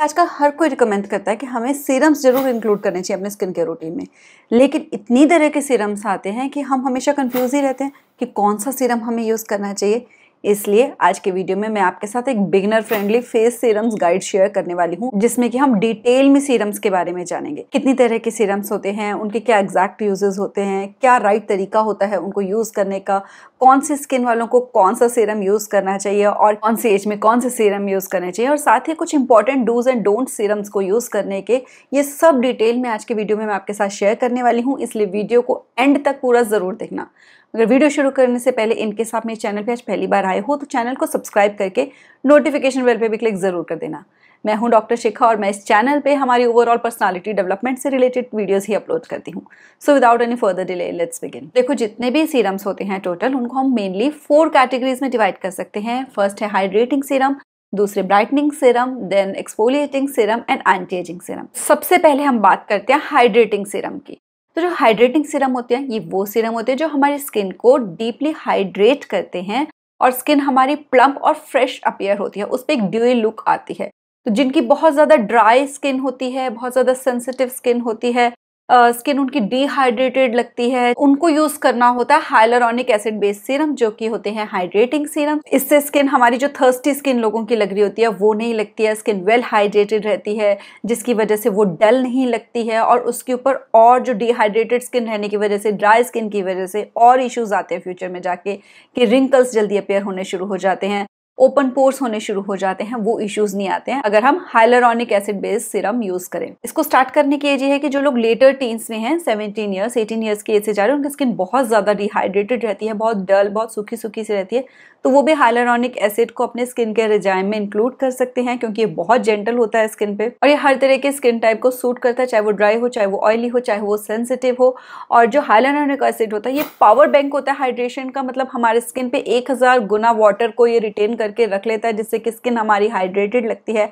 आजकल हर कोई रिकमेंड करता है कि हमें सीरम्स जरूर इंक्लूड करने चाहिए अपने स्किन केयर रूटीन में, लेकिन इतनी तरह के सीरम्स आते हैं कि हम हमेशा कंफ्यूज ही रहते हैं कि कौन सा सीरम हमें यूज़ करना चाहिए। इसलिए आज के वीडियो में मैं आपके साथ एक beginner friendly face serums guide share करने वाली हूँ, जिसमें कि हम डिटेल में सीरम्स के बारे में जानेंगे। कितनी तरह के सीरम्स होते हैं, उनके क्या एग्जैक्ट यूजेस होते हैं, क्या राइट तरीका होता है उनको यूज करने का, कौन सी स्किन वालों को कौन सा सीरम यूज करना चाहिए और कौन सी एज में कौन से सीरम यूज करने चाहिए, और साथ ही कुछ important dos and don't serums को यूज करने के, ये सब डिटेल में आज के वीडियो में मैं आपके साथ शेयर करने वाली हूँ। इसलिए वीडियो को एंड तक पूरा जरूर देखना। अगर वीडियो शुरू करने से पहले इनकेस आप मेरे चैनल पे आज पहली बार आए हो तो चैनल को सब्सक्राइब करके नोटिफिकेशन बेल पे भी क्लिक जरूर कर देना। मैं हूं डॉक्टर शिखा और मैं इस चैनल पे हमारी ओवरऑल पर्सनालिटी डेवलपमेंट से रिलेटेड वीडियोस ही अपलोड करती हूँ। So without any further delay let's begin. देखो, जितने भी सीरम्स होते हैं टोटल, उनको हम मेनली 4 कैटेगरीज में डिवाइड कर सकते हैं। फर्स्ट है हाइड्रेटिंग सीरम, दूसरे brightening serum, then exfoliating serum and anti aging serum. सबसे पहले हम बात करते हैं हाइड्रेटिंग सीरम की। तो जो हाइड्रेटिंग सीरम होते हैं, ये वो सीरम होते हैं जो हमारी स्किन को डीपली हाइड्रेट करते हैं और स्किन हमारी प्लम्प और फ्रेश अपीयर होती है, उस पर एक ड्यूई लुक आती है। तो जिनकी बहुत ज़्यादा ड्राई स्किन होती है, बहुत ज़्यादा सेंसिटिव स्किन होती है, स्किन उनकी डिहाइड्रेटेड लगती है, उनको यूज करना होता है हाइलुरोनिक एसिड बेस्ड सीरम, जो कि होते हैं हाइड्रेटिंग सीरम। इससे स्किन हमारी जो थर्स्टी स्किन लोगों की लग रही होती है वो नहीं लगती है, स्किन वेल हाइड्रेटेड रहती है, जिसकी वजह से वो डल नहीं लगती है। और उसके ऊपर और जो डिहाइड्रेटेड स्किन रहने की वजह से, ड्राई स्किन की वजह से और इश्यूज आते हैं फ्यूचर में जाके, कि रिंकल्स जल्दी अपीयर होने शुरू हो जाते हैं, ओपन पोर्स होने शुरू हो जाते हैं। वो इश्यूज नहीं आते हैं अगर हम hyaluronic acid based serum use करें। इसको स्टार्ट करने की एज ये है कि जो लोग लेटर टीन्स में हैं, 17 ईयर्स 18 ईयर्स की एज से जा रहे हैं, उनकी स्किन बहुत ज्यादा डिहाइड्रेटेड रहती है, बहुत डल, बहुत सूखी सूखी सी रहती है, तो वो भी हाइलुरोनिक एसिड को अपने स्किन के रिजाइम में इंक्लूड कर सकते हैं, क्योंकि ये बहुत जेंटल होता है स्किन पे और ये हर तरह के स्किन टाइप को सूट करता है, चाहे वो ड्राई हो, चाहे वो ऑयली हो, चाहे वो सेंसिटिव हो। और जो हाइलुरोनिक एसिड होता है, ये पावर बैंक होता है हाइड्रेशन का, मतलब हमारे स्किन पे 1000 गुना वाटर को ये रिटेन करके रख लेता है, जिससे कि स्किन हमारी हाइड्रेटेड लगती है,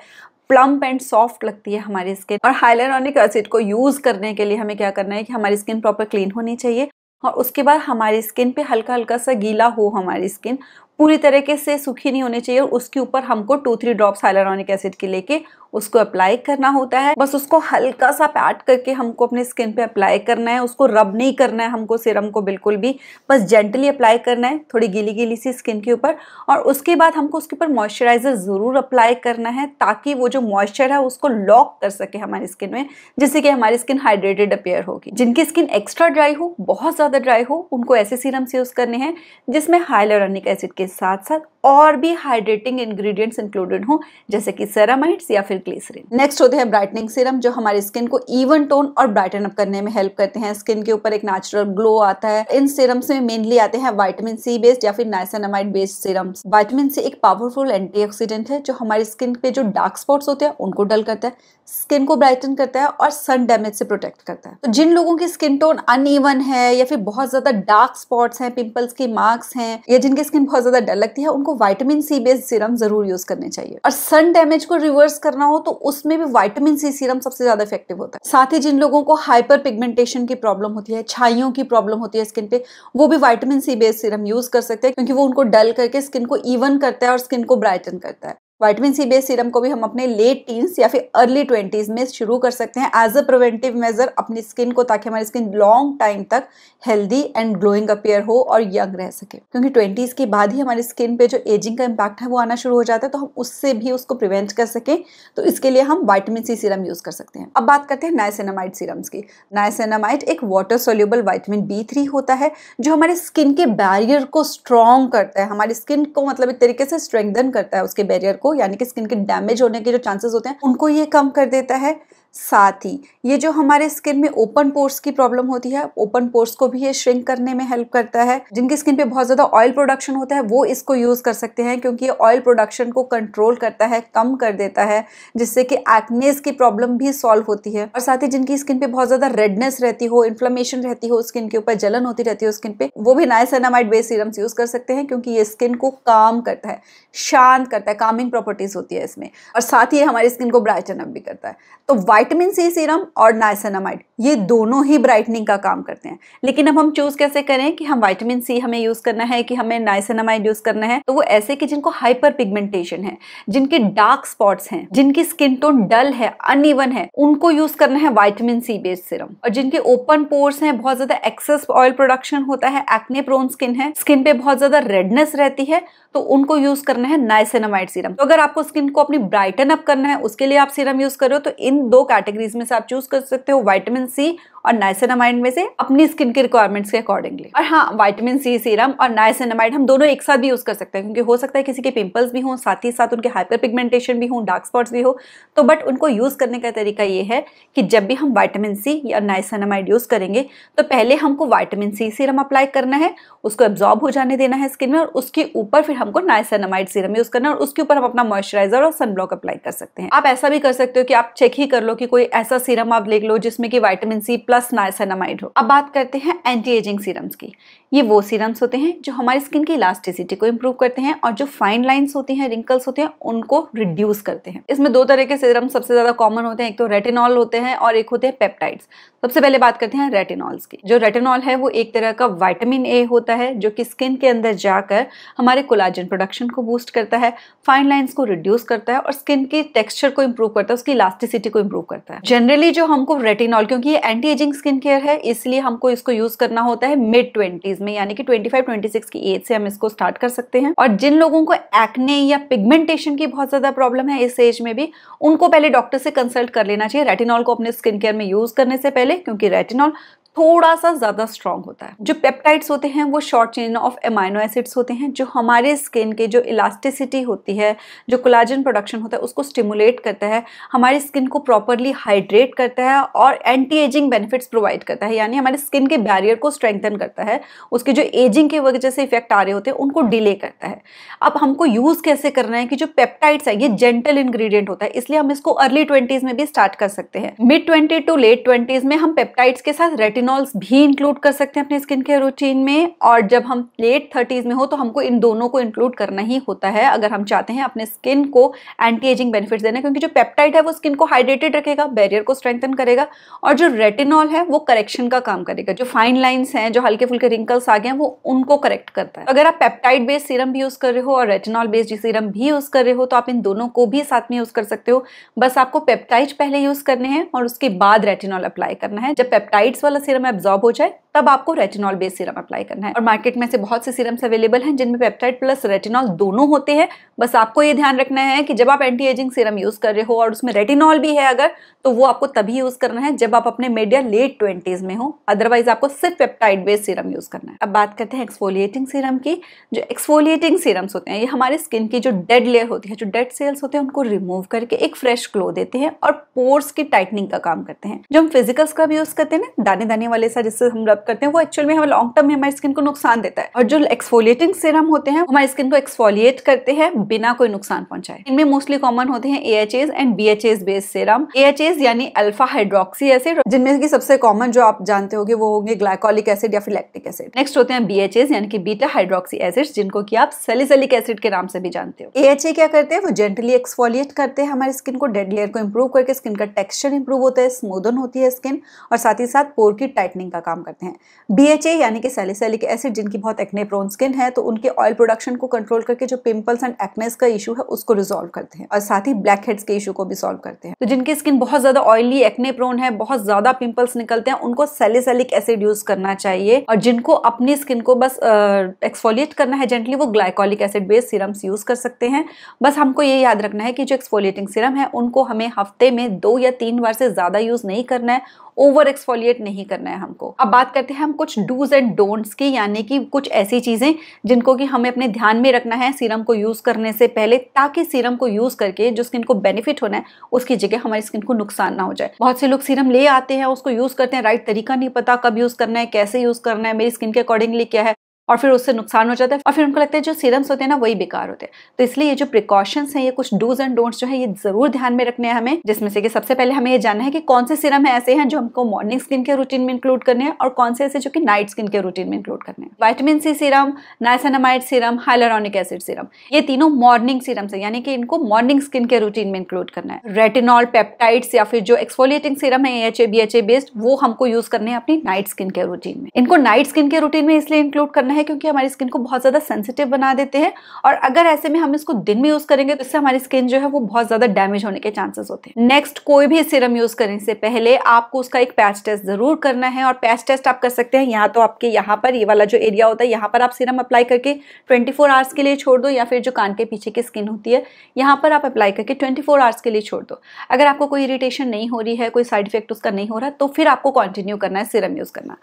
प्लम्प एंड सॉफ्ट लगती है हमारी स्किन। और हाइलुरोनिक एसिड को यूज करने के लिए हमें क्या करना है कि हमारी स्किन प्रॉपर क्लीन होनी चाहिए, और उसके बाद हमारी स्किन पे हल्का हल्का सा गीला हो, हमारी स्किन पूरी तरीके से सूखी नहीं होनी चाहिए, और उसके ऊपर हमको 2-3 ड्रॉप्स हाइलुरोनिक एसिड के लेके उसको अप्लाई करना होता है। बस उसको हल्का सा पैट करके हमको अपने स्किन पे अप्लाई करना है, उसको रब नहीं करना है हमको सीरम को बिल्कुल भी, बस जेंटली अप्लाई करना है थोड़ी गीली गीली सी स्किन के ऊपर। और उसके बाद हमको उसके ऊपर मॉइस्चराइजर जरूर अप्लाई करना है, ताकि वो जो मॉइस्चर है उसको लॉक कर सके हमारी स्किन में, जिससे कि हमारी स्किन हाइड्रेटेड अपीयर होगी। जिनकी स्किन एक्स्ट्रा ड्राई हो, बहुत ज्यादा ड्राई हो, उनको ऐसे सीरम्स यूज करने हैं जिसमें हाइलुरोनिक एसिड के साथ साथ और भी हाइड्रेटिंग इंग्रेडिएंट्स इंक्लूडेड हो, जैसे कि सेरामाइड्स या फिर ग्लिसरीन। नेक्स्ट होते हैं ब्राइटनिंग सीरम, जो हमारी स्किन को इवन टोन और ब्राइटन अप करने में हेल्प करते हैं, स्किन के ऊपर एक नेचुरल ग्लो आता है। इन सीरम्स में मेनली आते हैं विटामिन सी बेस्ड या फिर niacinamide based serums. Vitamin C एक पावरफुल एंटीऑक्सीडेंट है, जो हमारी स्किन पे जो डार्क स्पॉट्स होते हैं उनको डल करता है, स्किन को ब्राइटन करता है और सन डैमेज से प्रोटेक्ट करता है। तो जिन लोगों की स्किन टोन अनइवन है, या फिर बहुत ज्यादा डार्क स्पॉट्स हैं, पिंपल्स के मार्क्स हैं, या जिनकी स्किन बहुत ज्यादा डल लगती है, उनको विटामिन सी बेस्ड सीरम जरूर यूज करने चाहिए। और सन डैमेज को रिवर्स करना हो तो उसमें भी विटामिन सी सीरम सबसे ज्यादा इफेक्टिव होता है। साथ ही जिन लोगों को हाइपर पिगमेंटेशन की प्रॉब्लम होती है, छाइयों की प्रॉब्लम होती है स्किन पे, वो भी vitamin C based serum use कर सकते हैं, क्योंकि वो उनको डल करके स्किन को इवन करता है और स्किन को ब्राइटन करता है। विटामिन सी बेस्ड सीरम को भी हम अपने लेट टीन्स या फिर अर्ली 20s में शुरू कर सकते हैं एज अ प्रिवेंटिव मेजर अपनी स्किन को, ताकि हमारी स्किन लॉन्ग टाइम तक हेल्दी एंड ग्लोइंग अपीयर हो और यंग रह सके। क्योंकि 20s के बाद ही हमारी स्किन पे जो एजिंग का इम्पैक्ट है वो आना शुरू हो जाता है, तो हम उससे भी उसको प्रिवेंट कर सके, तो इसके लिए हम विटामिन सी सीरम यूज कर सकते हैं। अब बात करते हैं नाइसिनामाइड सीरम्स की। नाइसिनामाइड एक वाटर सोल्यूबल विटामिन B3 होता है, जो हमारे स्किन के बैरियर को स्ट्रॉन्ग करता है, हमारी स्किन को मतलब एक तरीके से स्ट्रेंथन करता है उसके बैरियर को, यानी कि स्किन के डैमेज होने के जो चांसेस होते हैं उनको ये कम कर देता है। साथ ही ये जो हमारे स्किन में ओपन पोर्स की प्रॉब्लम होती है, ओपन पोर्स को भी ये श्रिंक करने में हेल्प करता है। जिनकी स्किन पे बहुत ज्यादा ऑयल प्रोडक्शन होता है वो इसको यूज कर सकते हैं, क्योंकि ये ऑयल प्रोडक्शन को कंट्रोल करता है, कम कर देता है, जिससे कि एक्नेस की प्रॉब्लम भी सॉल्व होती है। और साथ ही जिनकी स्किन पे बहुत ज्यादा रेडनेस रहती हो, इन्फ्लेमेशन रहती हो, स्किन के ऊपर जलन होती रहती है स्किन पे, वो भी नाइसिनामाइड बेस्ड सीरम्स यूज कर सकते हैं, क्योंकि ये स्किन को काम करता है, शांत करता है, कामिंग प्रॉपर्टीज होती है इसमें। और साथ ही हमारी स्किन को ब्राइटन अप भी करता है। तो विटामिन सी सीरम और नाइसिनामाइड ये दोनों ही ब्राइटनिंग का काम करते हैं, लेकिन अब हम चूज कैसे करें कि हम विटामिन सी हमें यूज करना है कि हमें नाइसिनामाइड यूज करना है। तो वो ऐसे कि जिनको हाइपर पिगमेंटेशन है, जिनके डार्क स्पॉट्स हैं, जिनकी स्किन टोन डल है, अनइवन है, उनको यूज करना है विटामिन सी बेस्ड सीरम। और जिनके ओपन पोर्स हैं, बहुत ज्यादा एक्सेस ऑयल प्रोडक्शन होता है, एक्ने प्रोन स्किन है, स्किन पे बहुत ज्यादा रेडनेस रहती है, तो उनको यूज करना है नाइसिनामाइड सीरम। तो अगर आपको स्किन को अपनी ब्राइटन अप करना है, उसके लिए आप सीरम यूज कर रहे हो, तो इन दो कैटेगरीज में से आप चूज कर सकते हो विटामिन सी और नाइसिनामाइड में से अपनी स्किन के रिक्वायरमेंट्स के अकॉर्डिंगली। और हाँ, विटामिन सी सीरम और नाइसिनामाइड हम दोनों एक साथ भी यूज कर सकते हैं, क्योंकि हो सकता है किसी के पिंपल्स भी हों, साथ ही साथ उनके हाइपर पिगमेंटेशन भी हो, डार्क स्पॉट्स भी हो। तो बट उनको यूज करने का तरीका ये है कि जब भी हम विटामिन सी या नाइसिनामाइड यूज करेंगे तो पहले हमको विटामिन सी सीरम अप्लाई करना है, उसको एब्जॉर्ब हो जाने देना है स्किन में, और उसके ऊपर फिर हमको नाइसिनामाइड सीरम यूज करना है, और उसके ऊपर हम अपना मॉइस्चराइजर और सनब्लॉक अप्लाई कर सकते हैं। आप ऐसा भी कर सकते हो कि आप चेक ही कर लो कि कोई ऐसा सीरम आप ले लो जिसमें कि विटामिन सी प्लस नाइसिनामाइड हो। अब बात करते हैं एंटी एजिंग सीरम्स की। ये वो सीरम्स होते हैं जो हमारी स्किन की इलास्टिसिटी को इंप्रूव करते हैं और जो फाइन लाइंस होती हैं, रिंकल्स होते हैं, उनको रिड्यूस करते हैं। इसमें दो तरह के सीरम सबसे ज्यादा कॉमन होते हैं, एक तो रेटिनॉल होते हैं और एक होते हैं पेप्टाइड्स। सबसे पहले बात करते हैं रेटिनॉल्स की। जो रेटिनॉल है वो एक तरह का विटामिन ए होता है जो कि स्किन के अंदर जाकर हमारे कोलाजन प्रोडक्शन को बूस्ट करता है, फाइन लाइंस को रिड्यूस करता है और स्किन की टेक्सचर को इंप्रूव करता है, उसकी इलास्टिसिटी को इंप्रूव करता है। जनरली जो हमको रेटिनॉल, क्योंकि ये एंटी एजिंग स्किन केयर है, इसलिए हमको इसको यूज करना होता है मिड 20s में, यानी कि 25-26 की एज से हम इसको स्टार्ट कर सकते हैं। और जिन लोगों को एक्ने या पिगमेंटेशन की बहुत ज्यादा प्रॉब्लम है इस एज में भी, उनको पहले डॉक्टर से कंसल्ट कर लेना चाहिए रेटिनॉल को अपने स्किन केयर में यूज करने से पहले, क्योंकि रेटिनॉल थोड़ा सा ज्यादा स्ट्रॉन्ग होता है। जो पेप्टाइड्स होते हैं वो short chain of amino acids होते हैं जो हमारे स्किन के जो इलास्टिसिटी होती है, जो कोलाजन प्रोडक्शन होता है, उसको स्टिमुलेट करता है, हमारी स्किन को प्रॉपरली हाइड्रेट करता है और एंटी एजिंग बेनिफिट्स प्रोवाइड करता है, यानी हमारे स्किन के बैरियर को स्ट्रेंथन करता है, उसके जो एजिंग की वजह से इफेक्ट आ रहे होते हैं उनको डिले करता है। अब हमको यूज कैसे करना है कि जो पेप्टाइड्स है ये जेंटल इंग्रेडिएंट होता है, इसलिए हम इसको अर्ली 20s में भी स्टार्ट कर सकते हैं। मिड 20 टू लेट 20s में हम पेप्टाइड्स के साथ रेटिनॉल्स भी इंक्लूड कर सकते हैं अपने स्किन केयर रूटीन में, और जब हम लेट 30s में हो तो हमको इन दोनों को इंक्लूड करना ही होता है अगर हम चाहते हैं अपने स्किन को एंटी एजिंग बेनिफिट्स देना, क्योंकि जो पेप्टाइड है वो स्किन को हाइड्रेटेड रखेगा, बैरियर को स्ट्रेंथन करेगा, और जो रेटिनॉल है वो करेक्शन का काम करेगा। जो फाइन लाइंस हैं, जो हल्के फुल्के रिंकल्स आ गए हैं, वो उनको करेक्ट करता है। अगर आप पेप्टाइड बेस्ड सीरम भी यूज कर रहे हो और रेटिनॉल बेस्ड सीरम भी यूज कर रहे हो तो आप इन दोनों को भी साथ में यूज कर सकते हो। बस आपको पेप्टाइड पहले यूज करने हैं और उसके बाद रेटिनॉल अप्लाई करना है। जब पेप्टाइड्स वाला सीरम एब्जॉर्ब हो जाए तब आपको रेटिनॉल बेस्ड सीरम अप्लाई करना है। और मार्केट में से बहुत से सीरम्स अवेलेबल हैं जिनमें पेप्टाइड प्लस रेटिनॉल दोनों होते हैं। बस आपको ये ध्यान रखना है कि जब आप एंटी एजिंग सीरम यूज कर रहे हो और उसमें रेटिनॉल भी है अगर, तो वो आपको तभी यूज करना है जब आप अपने मिड या लेट 20s में हो, अदरवाइज आपको सिर्फ पेप्टाइड बेस्ड सीरम यूज करना है। अब बात करते हैं एक्सफोलिएटिंग सीरम की। जो एक्सफोलिएटिंग सीरम्स होते हैं ये हमारे स्किन की जो डेड लेयर होती है, जो डेड सेल्स होते हैं, उनको रिमूव करके एक फ्रेश ग्लो देते हैं और पोर्स की टाइटनिंग का काम करते हैं। जो हम फिजिकल स्क्रब यूज करते हैं ना, दाने दाने वाले सा जिससे हम रब करते हैं, वो एक्चुअल में लॉन्ग टर्म में हमारी स्किन को नुकसान देता है। और जो एक्सफोलिएटिंग सीरम होते हैं हमारी स्किन को एक्सफोलिएट करते हैं बिना कोई नुकसान पहुंचाए। इनमें मोस्टली कॉमन होते हैं AHAs and BHAs based serum. AHAs यानी अल्फा हाइड्रोक्सी एसिड, जिनमें की सबसे कॉमन जो आप जानते होंगे वो होंगे ग्लाइकोलिक एसिड या फिर लैक्टिक एसिड। नेक्स्ट होते हैं BHAs यानी कि बीटा हाइड्रोक्सी एसिड, जिनको कि आप सैलिसिलिक एसिड के नाम से भी जानते हो। AHA क्या करते हैं, वो जेंटली एक्सफोलिएट करते हैं हमारी स्किन को, डेड लेयर को इंप्रूव करके स्किन का टेक्सचर इंप्रूव होता है, स्मूदन होती है स्किन, और साथ ही साथ पोर की टाइटनिंग का काम करते हैं। BHA यानी कि सैलिसिलिक एसिड, जिनकी बहुत एक्ने प्रोन स्किन है तो उनके ऑयल प्रोडक्शन को कंट्रोल करके जो पिंपल्स एंड एक्नेस का इशू है उसको रिजॉल्व करते हैं, और साथ ही ब्लैक हेड्स के इशू को भी सॉल्व करते हैं। तो जिनकी स्किन बहुत ज्यादा ऑयली, एक्ने प्रोन है, बहुत ज्यादा पिंपल्स निकलते हैं, उनको सैलिसिलिक एसिड यूज करना चाहिए। और जिनको अपनी स्किन को बस एक्सफोलिएट करना है जेंटली, वो glycolic acid based serums use कर सकते हैं। बस हमको ये याद रखना है कि जो एक्सफोलिएटिंग सीरम है उनको हमें हफ्ते में 2 या 3 बार से ज्यादा यूज नहीं करना है, ओवर एक्सफोलिएट नहीं करना है हमको। अब बात करते हैं हम कुछ डूज एंड डोंट्स की, यानी कि कुछ ऐसी चीजें जिनको कि हमें अपने ध्यान में रखना है सीरम को यूज करने से पहले, ताकि सीरम को यूज करके जो स्किन को बेनिफिट होना है उसकी जगह हमारी स्किन को नुकसान ना हो जाए। बहुत से लोग सीरम ले आते हैं, उसको यूज करते हैं, राइट तरीका नहीं पता कब यूज करना है, कैसे यूज करना है, मेरी स्किन के अकॉर्डिंगली क्या है, और फिर उससे नुकसान हो जाता है और फिर उनको लगता है जो सीरम्स होते हैं ना वही बेकार होते हैं। तो इसलिए ये जो प्रिकॉशंस हैं, ये कुछ डूज एंड डोंट्स जो है ये जरूर ध्यान में रखने हैं हमें, जिसमें से कि सबसे पहले हमें ये जानना है कि कौन से सीरम है ऐसे हैं जो हमको मॉर्निंग स्किन केयर रूटीन में इंक्लूड करने हैं और कौन से ऐसे जो कि नाइट स्किन केयर रूटीन में इंक्लूड करने हैं। Vitamin C serum, niacinamide serum, hyaluronic acid serum, ये तीनों मॉर्निंग सीरम्स है, यानी कि इनको मॉर्निंग स्किन केयर रूटीन में इंक्लूड करना है। रेटिनॉल, पेप्टाइड्स या फिर जो एक्सफोलिएटिंग सीरम है AHA BHA बेस्ड, वो हमको यूज करने हैं अपनी नाइट स्किन केयर रूटीन में। इनको नाइट स्किन केयर रूटीन में इसलिए इंक्लूड करना है क्योंकि हमारी स्किन को बहुत ज्यादा सेंसिटिव बना देते हैं और अगर ऐसे में हम इसको दिन में यूज करेंगे तो इससे हमारी स्किन जो है वो बहुत ज्यादा डैमेज होने के चांसेस होते हैं। नेक्स्ट, कोई भी सीरम यूज करने से पहले आपको उसका एक पैच टेस्ट जरूर करना है और पैच टेस्ट आप कर सकते हैं या तो आपके यहाँ पर ये वाला जो एरिया होता है यहाँ पर आप सीरम अप्लाई करके 24 आवर्स के लिए छोड़ दो, या फिर जो कान के पीछे की स्किन होती है यहाँ पर आप अप्लाई करके 24 आवर्स के लिए छोड़ दो। अगर आपको कोई इरिटेशन नहीं हो रही है, कोई साइड इफेक्ट उसका नहीं हो रहा, तो फिर आपको कंटिन्यू करना है सीरम यूज करना।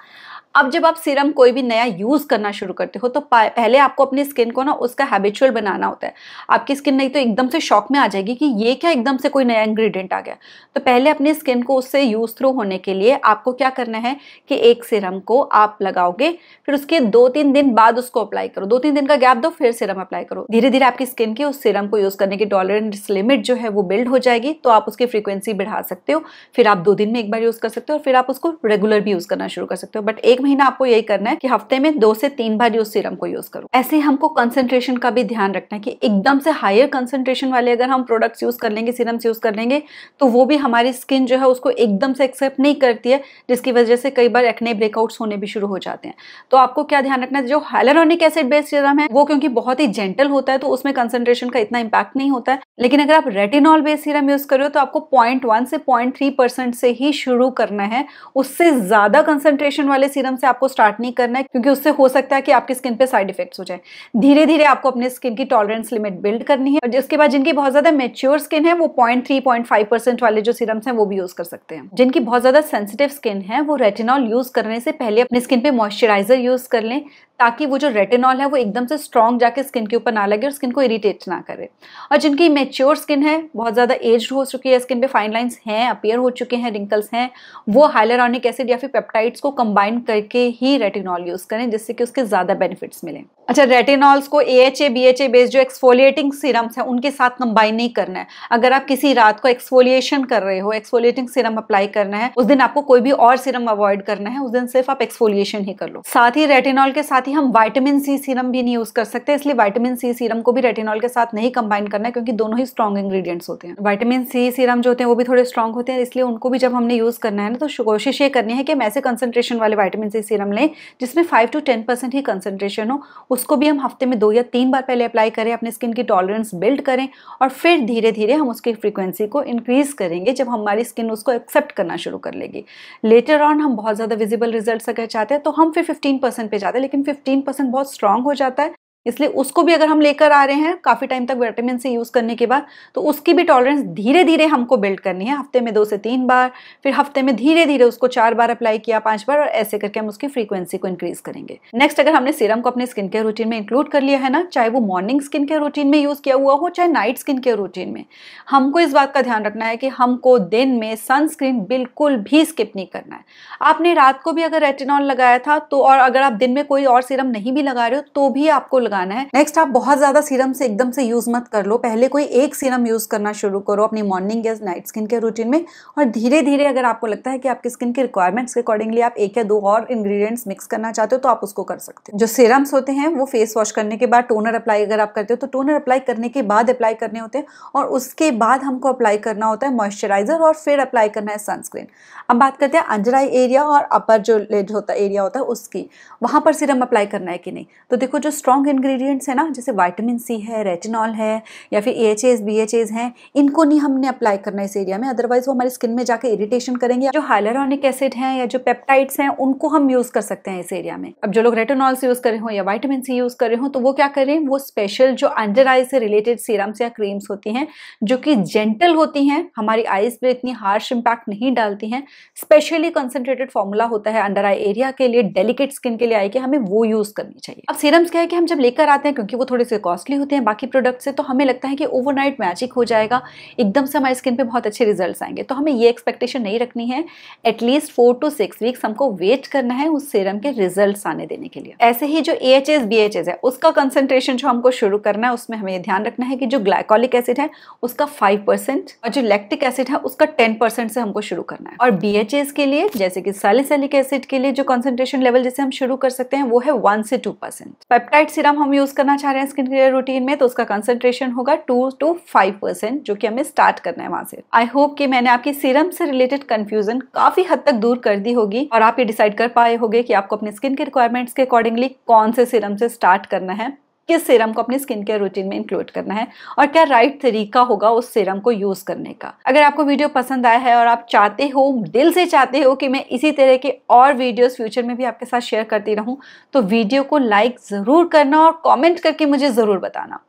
अब जब आप सीरम कोई भी नया यूज करना शुरू करते हो तो पहले आपको अपनी स्किन को ना उसका हैबिचुअल बनाना होता है। आपकी स्किन नहीं तो एकदम से शॉक में आ जाएगी कि ये क्या एकदम से कोई नया इंग्रेडिएंट आ गया। तो पहले अपनी स्किन को उससे यूज थ्रू होने के लिए आपको क्या करना है कि एक सीरम को आप लगाओगे, फिर उसके 2-3 दिन बाद उसको अप्लाई करो, 2-3 दिन का गैप दो, फिर सीरम अप्लाई करो। धीरे धीरे आपकी स्किन की उस सीरम को यूज करने की टॉलरेंस लिमिट जो है वो बिल्ड हो जाएगी, तो आप उसकी फ्रीक्वेंसी बढ़ा सकते हो। फिर आप 2 दिन में एक बार यूज कर सकते हो और फिर आप उसको रेगुलर भी यूज करना शुरू कर सकते हो। बट 1 महीना आपको यही करना है कि हफ्ते में 2 से 3 बार उस सीरम को यूज करो। ऐसे हमको कंसंट्रेशन का भी ध्यान रखना है कि एकदम से हायर कंसंट्रेशन वाले अगर हम प्रोडक्ट्स यूज कर लेंगे, सीरम्स यूज कर लेंगे, तो वो भी हमारी स्किन जो है उसको एकदम से एक्सेप्ट नहीं करती है, जिसकी वजह से कई बार एक्ने ब्रेकआउट्स होने भी शुरू हो जाते हैं। तो आपको क्या ध्यान रखना है, जो हाइलुरोनिक एसिड बेस्ड सीरम है वो क्योंकि बहुत ही जेंटल होता है तो उसमें कंसंट्रेशन का इतना इंपैक्ट नहीं होता है, लेकिन अगर आप रेटिनॉल बेस्ड सीरम यूज कर रहे हो तो आपको 0.1 से 0.3% से ही शुरू करना है। उससे ज्यादा कंसंट्रेशन वाले सीरम से आपको स्टार्ट नहीं करना है क्योंकि उससे हो सकता है कि आपकी स्किन पे साइड इफेक्ट्स हो जाए। धीरे धीरे आपको अपने स्किन की टॉलरेंस लिमिट बिल्ड करनी है और उसके बाद जिनकी बहुत ज्यादा मैच्योर स्किन है वो 0.3-0.5% वाले जो सीरम्स हैं वो भी यूज कर सकते हैं। जिनकी बहुत ज्यादा सेंसिटिव स्किन है वो रेटिनॉल यूज करने से पहले अपनी स्किन पे मॉइस्चराइजर यूज कर लें, ताकि वो जो रेटिनॉल है वो एकदम से स्ट्रॉन्ग जाके स्किन के ऊपर ना लगे और स्किन को इरिटेट ना करे। और जिनकी मैच्योर स्किन है, बहुत ज्यादा एज्ड हो चुकी है, स्किन पे फाइन लाइंस हैं, अपीयर हो चुके हैं, रिंकल्स हैं, वो हाइलुरोनिक एसिड या फिर पेप्टाइड्स को कंबाइन करके ही रेटिनॉल यूज करें, जिससे कि उसके ज्यादा बेनिफिट्स मिलें। अच्छा, रेटिनॉल्स को AHA BHA बेस्ड जो एक्सफोलिएटिंग सीरम्स है उनके साथ कंबाइन नहीं करना है। अगर आप किसी रात को एक्सफोलिएशन कर रहे हो, एक्सफोलिएटिंग सीरम अप्लाई करना है, उस दिन आपको कोई भी और सीरम अवॉइड करना है, उस दिन सिर्फ आप एक्सफोलिएशन ही कर लो। साथ ही रेटिनॉल के साथ ही हम विटामिन सी सीरम भी नहीं यूज कर सकते, इसलिए विटामिन सी सीरम को भी रेटिनॉल के साथ नहीं कंबाइन करना है क्योंकि दोनों ही स्ट्रॉन्ग इंग्रेडिएंट्स होते हैं। विटामिन सी सीरम जो होते हैं वो भी थोड़े स्ट्रॉन्ग होते हैं, इसलिए उनको भी जब हमने यूज करना है ना तो कोशिश ये करनी है कि हम ऐसे कंसंट्रेशन वाले विटामिन सी सीरम लें जिसमें 5 to 10% ही कंसंट्रेशन हो। उसको भी हम हफ्ते में 2 या 3 बार पहले अप्लाई करें, अपने स्किन की टॉलरेंस बिल्ड करें और फिर धीरे धीरे हम उसकी फ्रीक्वेंसी को इंक्रीज करेंगे जब हमारी स्किन उसको एक्सेप्ट करना शुरू कर लेगी। लेटर ऑन हम बहुत ज्यादा विजिबल रिजल्ट्स अगर चाहते हैं तो हम फिर 15% पे जाते हैं, लेकिन 15% बहुत स्ट्रांग हो जाता है, इसलिए उसको भी अगर हम लेकर आ रहे हैं काफी टाइम तक विटामिन सी यूज करने के बाद, तो उसकी भी टॉलरेंस धीरे धीरे हमको बिल्ड करनी है। हफ्ते में 2 से 3 बार, फिर हफ्ते में धीरे धीरे उसको 4 बार अप्लाई किया, 5 बार, और ऐसे करके हम उसकी फ्रीक्वेंसी को इंक्रीज करेंगे। नेक्स्ट, अगर हमने सीरम को अपने स्किन केयर रूटीन में इंक्लूड कर लिया है ना, चाहे वो मॉर्निंग स्किन केयर रूटीन में यूज किया हुआ हो चाहे नाइट स्किन केयर रूटीन में, हमको इस बात का ध्यान रखना है कि हमको दिन में सनस्क्रीन बिल्कुल भी स्किप नहीं करना है। आपने रात को भी अगर रेटिनॉल लगाया था तो, और अगर आप दिन में कोई और सीरम नहीं भी लगा रहे हो तो भी आपको लगाना है। नेक्स्ट, आप बहुत ज्यादा सीरम से एकदम से यूज मत कर लो, पहले कोई एक सीरम यूज करना शुरू करो अपनी मॉर्निंग या नाइट स्किन केयर रूटीन में, और धीरे धीरे अगर आपको लगता है कि आपकी स्किन की रिक्वायरमेंट्स के अकॉर्डिंगली आप 1 या 2 और इंग्रेडिएंट्स मिक्स करना चाहते हो तो आप उसको कर सकते हो। जो सीरम्स होते हैं वो फेस वॉश करने के बाद टोनर अप्लाई अगर आप करते हो तो टोनर अप्लाई करने के बाद अप्लाई करने होते हैं, और उसके बाद हमको अप्लाई करना होता है मॉइस्चराइजर और फिर अप्लाई करना है सनस्क्रीन। अब बात करते हैं अंडर आई एरिया और अपर जो लिड होता है एरिया होता है उसकी, वहां पर सीरम अप्लाई करना है कि नहीं। तो देखो, जो स्ट्रॉन्ग इंग्रेडिएंट्स है ना, जैसे विटामिन सी है, रेटिनॉल है, या फिर AHAs BHAs हैं, इनको नहीं हमने अप्लाई करना इस एरिया में, अदरवाइज वो हमारी स्किन में जाके इरिटेशन करेंगे। जो हाइलुरोनिक एसिड हैं या जो पेप्टाइड्स हैं उनको हम यूज कर सकते हैं इस एरिया में। अब जो लोग रेटिनॉल यूज कर रहे हो या विटामिन सी यूज कर रहे हो तो वो क्या करें, वो स्पेशल जो अंडर आई से रिलेटेड सीरम्स या क्रीम्स होती हैं जो कि जेंटल होती हैं, हमारी आईज पे इतनी हार्श इंपैक्ट नहीं डालती हैं, स्पेशली कंसंट्रेटेड फॉर्मूला होता है अंडर आई एरिया के लिए, डेलिकेट स्किन के लिए आई के, हमें वो यूज करनी चाहिए। अब सीरम्स क्या है कि हम जब लेकर आते हैं क्योंकि वो थोड़े से कॉस्टली होते हैं बाकी प्रोडक्ट से, तो हमें लगता है कि ओवरनाइट मैजिक हो जाएगा, एकदम से हमारी स्किन पे बहुत अच्छे रिजल्ट्स आएंगे। तो हमें ये एक्सपेक्टेशन नहीं रखनी है। एटलीस्ट 4 to 6 वीक्स हमको वेट करना है उस सीरम के रिजल्ट्स आने देने के लिए। ऐसे ही जो AHAs BHAs है उसका कंसंट्रेशन जो हमको शुरू करना है, उसमें हमें ध्यान रखना है कि जो ग्लाइकोलिक एसिड है उसका 5% और जो लैक्टिक एसिड है उसका 10% से हमको शुरू करना है। और BHAs के लिए जैसे कि सैलिसिलिक एसिड के लिए जो कंसंट्रेशन लेवल जिसे हम शुरू कर सकते हैं वो है 1 से 2%। पेप्टाइड सीरम हम यूज करना चाह रहे हैं स्किन केयर रूटीन में, तो उसका कंसंट्रेशन होगा 2 to 5%, जो कि हमें स्टार्ट करना है वहां से। आई होप कि मैंने आपकी सीरम से रिलेटेड कंफ्यूजन काफी हद तक दूर कर दी होगी और आप ये डिसाइड कर पाए होंगे कि आपको अपने स्किन के रिक्वायरमेंट्स के अकॉर्डिंगली कौन से सीरम से स्टार्ट करना है, किस सीरम को अपने स्किन केयर रूटीन में इंक्लूड करना है और क्या राइट तरीका होगा उस सीरम को यूज करने का। अगर आपको वीडियो पसंद आया है और आप चाहते हो, दिल से चाहते हो कि मैं इसी तरह के और वीडियोस फ्यूचर में भी आपके साथ शेयर करती रहूं, तो वीडियो को लाइक जरूर करना और कमेंट करके मुझे जरूर बताना।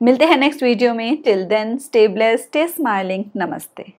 मिलते हैं नेक्स्ट वीडियो में। Till then stay blessed, stay smiling. नमस्ते।